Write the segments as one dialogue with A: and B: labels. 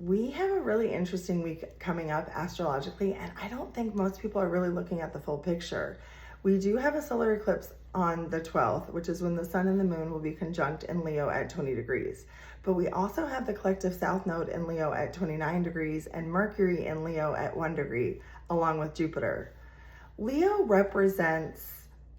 A: We have a really interesting week coming up astrologically, and I don't think most people are really looking at the full picture. We do have a solar eclipse on the 12th, which is when the sun and the moon will be conjunct in Leo at 20 degrees. But we also have the collective south node in Leo at 29 degrees and Mercury in Leo at 1 degree, along with Jupiter. Leo represents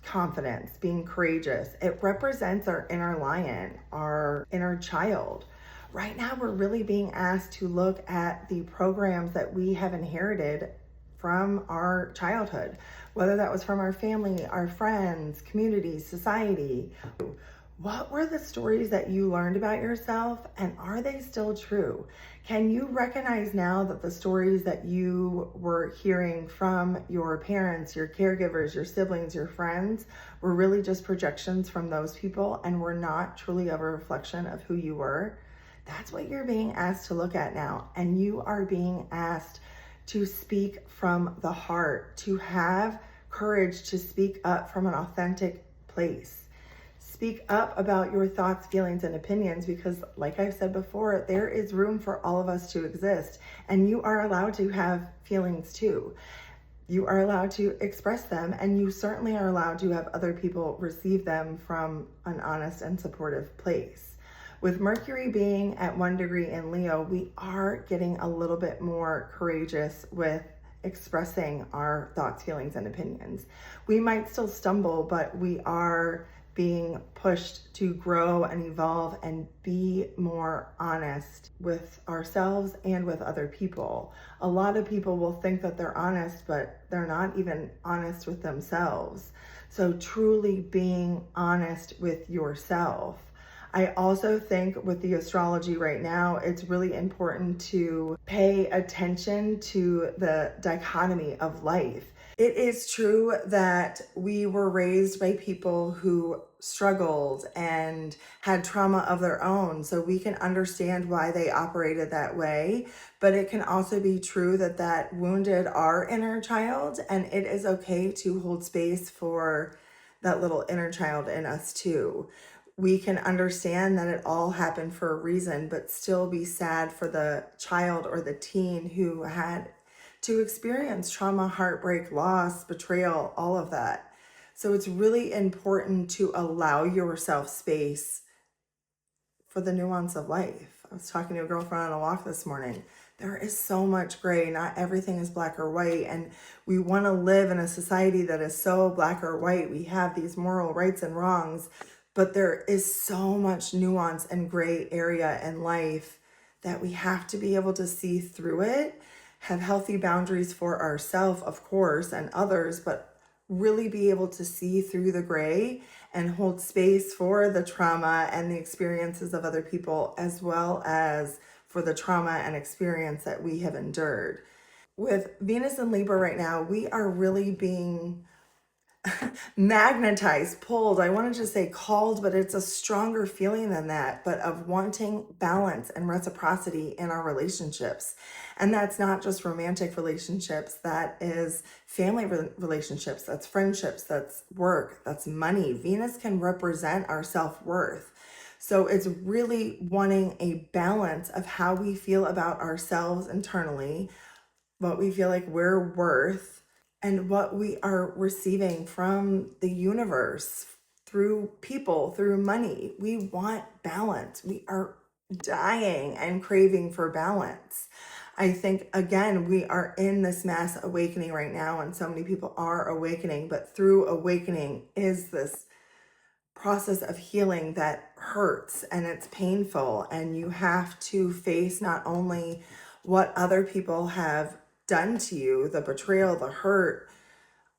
A: confidence, being courageous. It represents our inner lion, our inner child. Right now, we're really being asked to look at the programs that we have inherited from our childhood, whether that was from our family, our friends, community, society. What were the stories that you learned about yourself, and are they still true? Can you recognize now that the stories that you were hearing from your parents, your caregivers, your siblings, your friends were really just projections from those people and were not truly a reflection of who you were? That's what you're being asked to look at now. And you are being asked to speak from the heart, to have courage to speak up from an authentic place. Speak up about your thoughts, feelings, and opinions because, like I've said before, there is room for all of us to exist, and you are allowed to have feelings too. You are allowed to express them, and you certainly are allowed to have other people receive them from an honest and supportive place. With Mercury being at 1 degree in Leo, we are getting a little bit more courageous with expressing our thoughts, feelings, and opinions. We might still stumble, but we are being pushed to grow and evolve and be more honest with ourselves and with other people. A lot of people will think that they're honest, but they're not even honest with themselves. So truly being honest with yourself. I also think with the astrology right now, it's really important to pay attention to the dichotomy of life. It is true that we were raised by people who struggled and had trauma of their own, so we can understand why they operated that way. But it can also be true that that wounded our inner child, and it is okay to hold space for that little inner child in us too. We can understand that it all happened for a reason, but still be sad for the child or the teen who had to experience trauma, heartbreak, loss, betrayal, all of that. So it's really important to allow yourself space for the nuance of life. I was talking to a girlfriend on a walk this morning. There is so much gray. Not everything is black or white. And we want to live in a society that is so black or white. We have these moral rights and wrongs, but there is so much nuance and gray area in life that we have to be able to see through it, have healthy boundaries for ourselves, of course, and others, but really be able to see through the gray and hold space for the trauma and the experiences of other people, as well as for the trauma and experience that we have endured. With Venus and Libra right now, we are really being magnetized, pulled. I wanted to say called, but it's a stronger feeling than that, but of wanting balance and reciprocity in our relationships. And that's not just romantic relationships, that is family relationships, that's friendships, that's work, that's money. Venus can represent our self-worth. So it's really wanting a balance of how we feel about ourselves internally, what we feel like we're worth, and what we are receiving from the universe through people, through money. We want balance. We are dying and craving for balance. I think, again, we are in this mass awakening right now, and so many people are awakening, but through awakening is this process of healing that hurts and it's painful, and you have to face not only what other people have done to you, the betrayal, the hurt,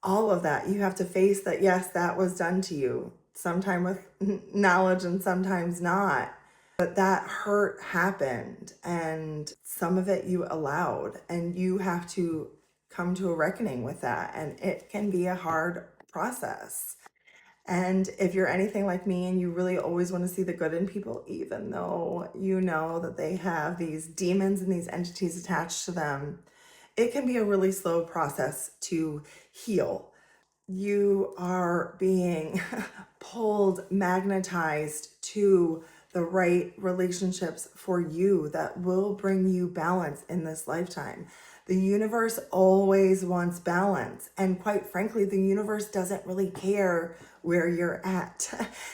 A: all of that. You have to face that, yes, that was done to you, sometimes with knowledge and sometimes not. But that hurt happened, and some of it you allowed, and you have to come to a reckoning with that. And it can be a hard process. And if you're anything like me and you really always want to see the good in people, even though you know that they have these demons and these entities attached to them, it can be a really slow process to heal. You are being pulled, magnetized to the right relationships for you that will bring you balance in this lifetime. The universe always wants balance. And quite frankly, the universe doesn't really care where you're at.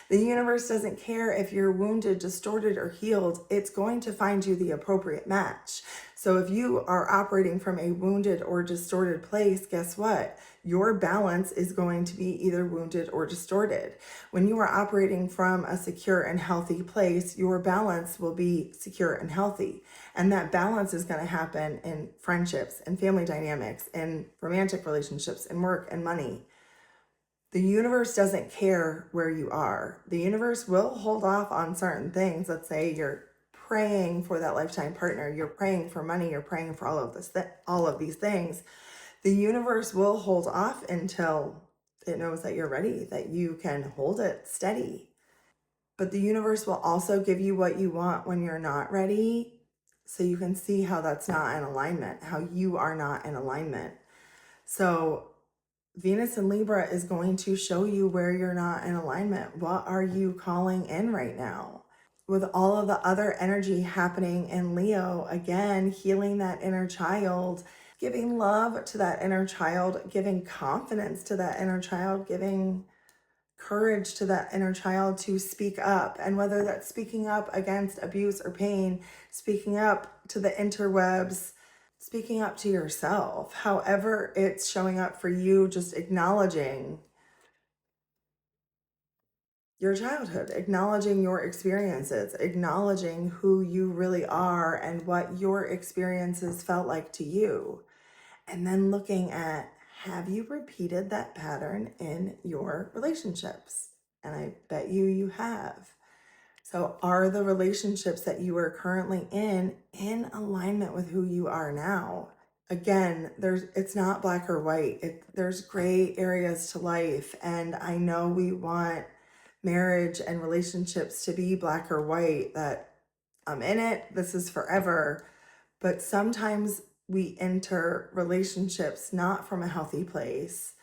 A: The universe doesn't care if you're wounded, distorted, or healed. It's going to find you the appropriate match. So if you are operating from a wounded or distorted place, guess what? Your balance is going to be either wounded or distorted. When you are operating from a secure and healthy place, your balance will be secure and healthy. And that balance is going to happen in friendships and family dynamics and romantic relationships and work and money. The universe doesn't care where you are. The universe will hold off on certain things. Let's say you're praying for that lifetime partner, you're praying for money, you're praying for all of these things. The universe will hold off until it knows that you're ready, that you can hold it steady. But the universe will also give you what you want when you're not ready, so you can see how that's not in alignment, how you are not in alignment. So Venus in Libra is going to show you where you're not in alignment. What are you calling in right now? With all of the other energy happening in Leo, again, healing that inner child, giving love to that inner child, giving confidence to that inner child, giving courage to that inner child to speak up. And whether that's speaking up against abuse or pain, speaking up to the interwebs, speaking up to yourself, however it's showing up for you, just acknowledging your childhood, acknowledging your experiences, acknowledging who you really are and what your experiences felt like to you. And then looking at, have you repeated that pattern in your relationships? And I bet you have. So are the relationships that you are currently in alignment with who you are now? Again, it's not black or white. There's gray areas to life. And I know we want marriage and relationships to be black or white, that I'm in it, this is forever. But sometimes we enter relationships not from a healthy place,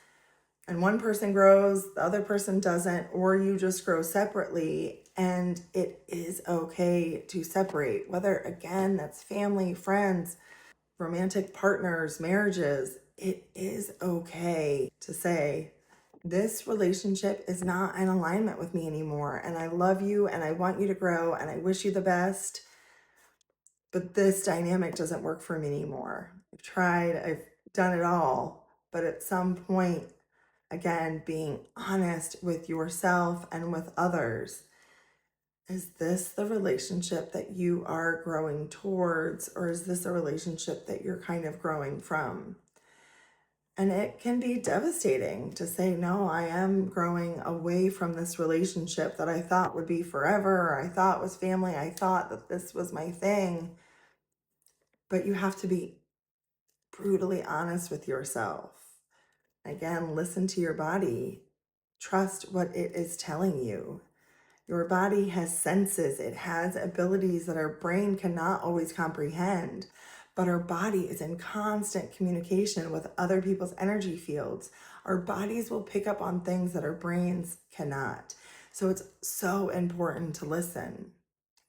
A: and one person grows, the other person doesn't, or you just grow separately. And it is okay to separate, whether, again, that's family, friends, romantic partners, marriages. It is okay to say, this relationship is not in alignment with me anymore. And I love you and I want you to grow and I wish you the best. But this dynamic doesn't work for me anymore. I've tried, I've done it all. But at some point, again, being honest with yourself and with others. Is this the relationship that you are growing towards, or is this a relationship that you're kind of growing from? And it can be devastating to say, no, I am growing away from this relationship that I thought would be forever, or I thought was family. I thought that this was my thing. But you have to be brutally honest with yourself. Again, listen to your body. Trust what it is telling you. Your body has senses, it has abilities that our brain cannot always comprehend, but our body is in constant communication with other people's energy fields. Our bodies will pick up on things that our brains cannot. So it's so important to listen.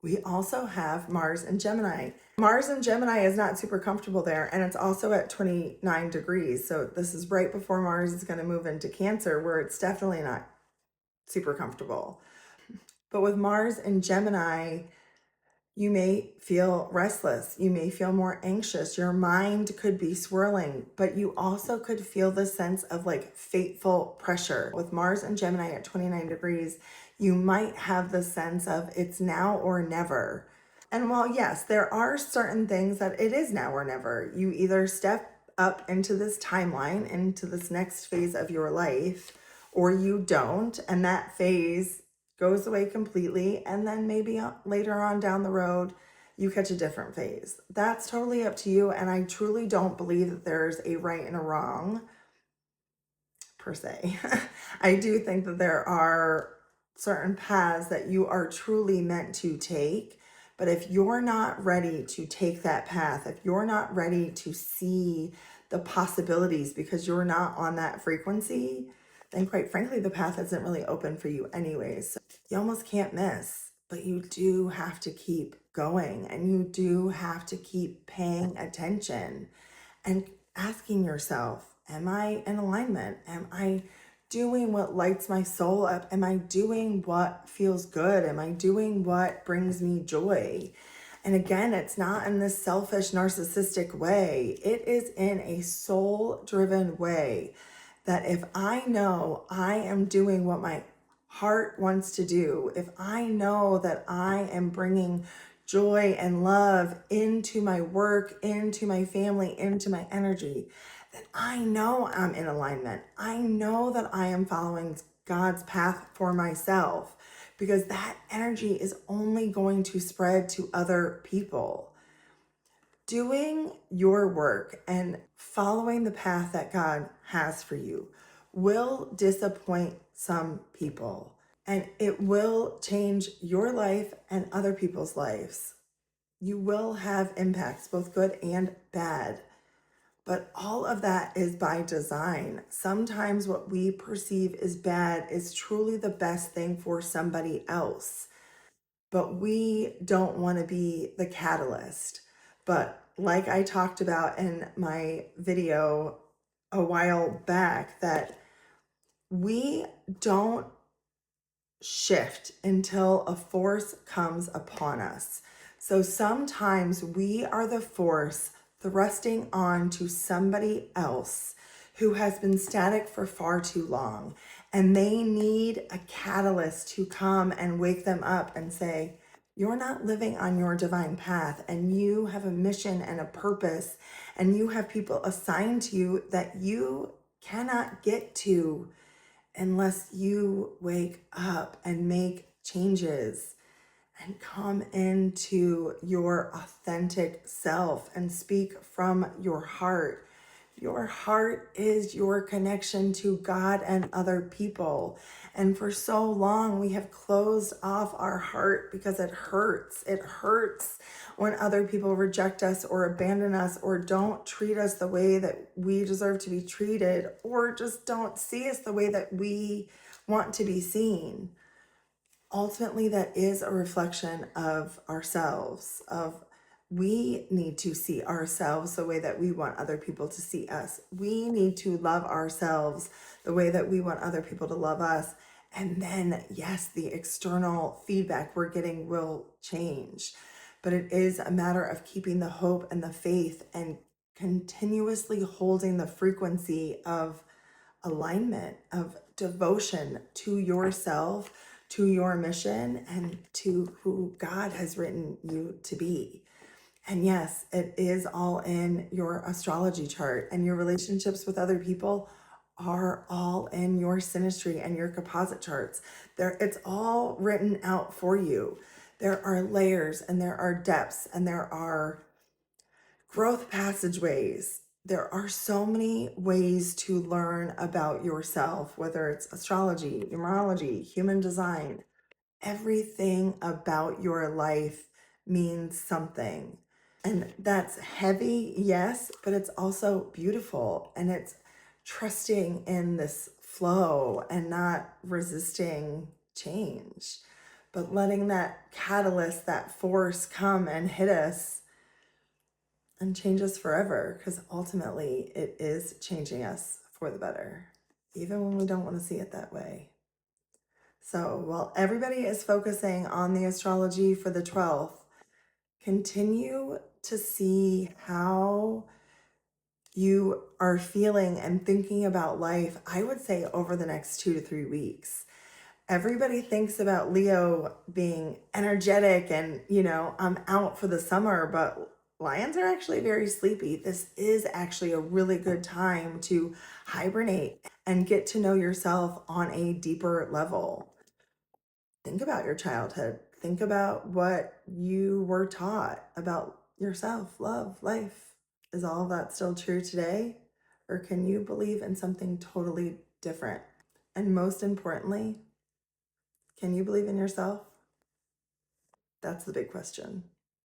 A: We also have Mars and Gemini. Mars and Gemini is not super comfortable there, and it's also at 29 degrees. So this is right before Mars is going to move into Cancer, where it's definitely not super comfortable. But with Mars and Gemini, you may feel restless. You may feel more anxious. Your mind could be swirling, but you also could feel the sense of like fateful pressure. With Mars and Gemini at 29 degrees, you might have the sense of it's now or never. And while, yes, there are certain things that it is now or never, you either step up into this timeline, into this next phase of your life, or you don't, and that phase goes away completely, and then maybe later on down the road, you catch a different phase. That's totally up to you, and I truly don't believe that there's a right and a wrong, per se. I do think that there are certain paths that you are truly meant to take. But if you're not ready to take that path, if you're not ready to see the possibilities because you're not on that frequency, then quite frankly, the path isn't really open for you anyways. So you almost can't miss. but you do have to keep going, and you do have to keep paying attention and asking yourself, am I in alignment? Am I doing what lights my soul up? Am I doing what feels good? Am I doing what brings me joy? And again, it's not in this selfish, narcissistic way. It is in a soul-driven way that if I know I am doing what my heart wants to do, if I know that I am bringing joy and love into my work, into my family, into my energy, then I know I'm in alignment. I know that I am following God's path for myself, because that energy is only going to spread to other people. Doing your work and following the path that God has for you will disappoint some people, and it will change your life and other people's lives. You will have impacts, both good and bad, but all of that is by design. Sometimes what we perceive as bad is truly the best thing for somebody else, but we don't want to be the catalyst. But like I talked about in my video a while back, that we don't shift until a force comes upon us. So sometimes we are the force thrusting on to somebody else who has been static for far too long, and they need a catalyst to come and wake them up and say, you're not living on your divine path, and you have a mission and a purpose, and you have people assigned to you that you cannot get to unless you wake up and make changes and come into your authentic self and speak from your heart. Your heart is your connection to God and other people. And for so long, we have closed off our heart because it hurts. It hurts when other people reject us or abandon us or don't treat us the way that we deserve to be treated, or just don't see us the way that we want to be seen. Ultimately, that is a reflection of ourselves, of we need to see ourselves the way that we want other people to see us. We need to love ourselves the way that we want other people to love us. And then, yes, the external feedback we're getting will change. But it is a matter of keeping the hope and the faith and continuously holding the frequency of alignment, of devotion to yourself, to your mission, and to who God has written you to be. And yes, it is all in your astrology chart, and your relationships with other people are all in your synastry and your composite charts. It's all written out for you. There are layers, and there are depths, and there are growth passageways. There are so many ways to learn about yourself, whether it's astrology, numerology, human design. Everything about your life means something. And that's heavy, yes, but it's also beautiful. And it's trusting in this flow and not resisting change, but letting that catalyst, that force come and hit us and change us forever, because ultimately it is changing us for the better, even when we don't want to see it that way. So while everybody is focusing on the astrology for the 12th, continue to see how you are feeling and thinking about life, I would say over the next 2 to 3 weeks. Everybody thinks about Leo being energetic and, I'm out for the summer, but lions are actually very sleepy. This is actually a really good time to hibernate and get to know yourself on a deeper level. Think about your childhood. Think about what you were taught about yourself, love, life. Is all of that still true today? Or can you believe in something totally different? And most importantly, can you believe in yourself? That's the big question.